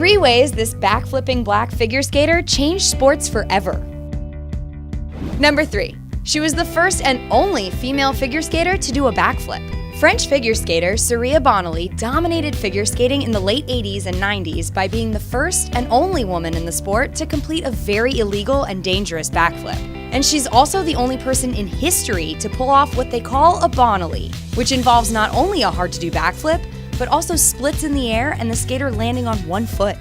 3 ways this backflipping black figure skater changed sports forever. Number 3. She was the first and only female figure skater to do a backflip. French figure skater Surya Bonaly dominated figure skating in the late 80s and 90s by being the first and only woman in the sport to complete a very illegal and dangerous backflip. And she's also the only person in history to pull off what they call a Bonaly, which involves not only a hard-to-do backflip, but also splits in the air and the skater landing on one foot.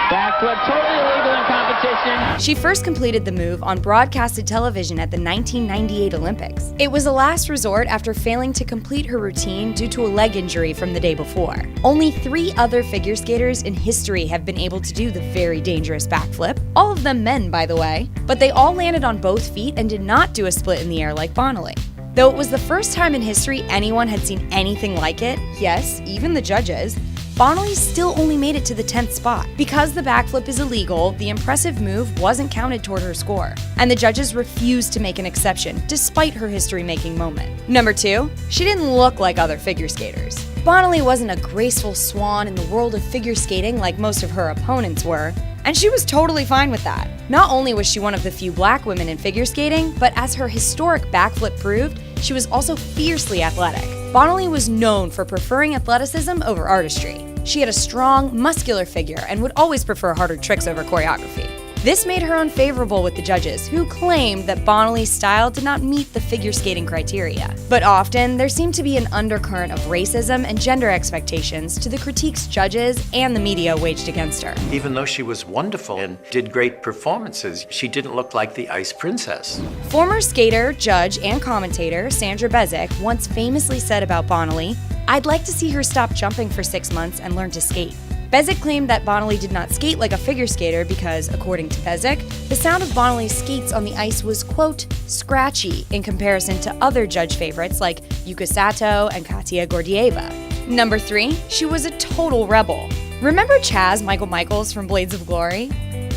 Backflip, totally illegal in competition. She first completed the move on broadcasted television at the 1998 Olympics. It was a last resort after failing to complete her routine due to a leg injury from the day before. Only 3 other figure skaters in history have been able to do the very dangerous backflip, all of them men, by the way, but they all landed on both feet and did not do a split in the air like Bonaly. Though it was the first time in history anyone had seen anything like it, yes, even the judges, Bonaly still only made it to the 10th spot. Because the backflip is illegal, the impressive move wasn't counted toward her score, and the judges refused to make an exception, despite her history-making moment. Number 2, she didn't look like other figure skaters. Bonaly wasn't a graceful swan in the world of figure skating like most of her opponents were, and she was totally fine with that. Not only was she one of the few black women in figure skating, but as her historic backflip proved, she was also fiercely athletic. Bonaly was known for preferring athleticism over artistry. She had a strong, muscular figure and would always prefer harder tricks over choreography. This made her unfavorable with the judges, who claimed that Bonaly's style did not meet the figure skating criteria. But often, there seemed to be an undercurrent of racism and gender expectations to the critiques judges and the media waged against her. Even though she was wonderful and did great performances, she didn't look like the Ice Princess. Former skater, judge, and commentator Sandra Bezic once famously said about Bonaly, "I'd like to see her stop jumping for 6 months and learn to skate." Bezic claimed that Bonaly did not skate like a figure skater because, according to Bezic, the sound of Bonaly's skates on the ice was, quote, scratchy in comparison to other judge favorites like Yuka Sato and Katia Gordieva. Number 3, she was a total rebel. Remember Chaz Michael Michaels from Blades of Glory?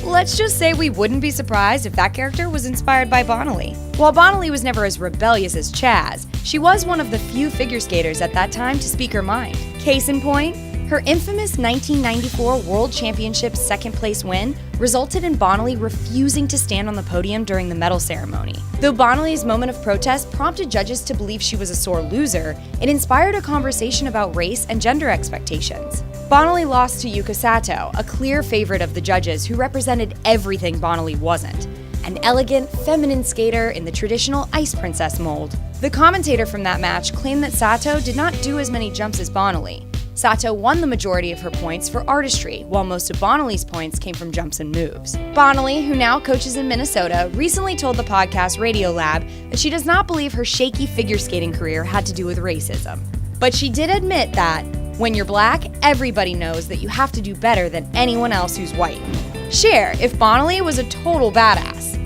Let's just say we wouldn't be surprised if that character was inspired by Bonaly. While Bonaly was never as rebellious as Chaz, she was one of the few figure skaters at that time to speak her mind. Case in point, her infamous 1994 World Championship second-place win resulted in Bonaly refusing to stand on the podium during the medal ceremony. Though Bonaly's moment of protest prompted judges to believe she was a sore loser, it inspired a conversation about race and gender expectations. Bonaly lost to Yuka Sato, a clear favorite of the judges who represented everything Bonaly wasn't, an elegant, feminine skater in the traditional Ice Princess mold. The commentator from that match claimed that Sato did not do as many jumps as Bonaly. Sato won the majority of her points for artistry, while most of Bonaly's points came from jumps and moves. Bonaly, who now coaches in Minnesota, recently told the podcast Radiolab that she does not believe her shaky figure skating career had to do with racism. But she did admit that, when you're black, everybody knows that you have to do better than anyone else who's white. Share if Bonaly was a total badass.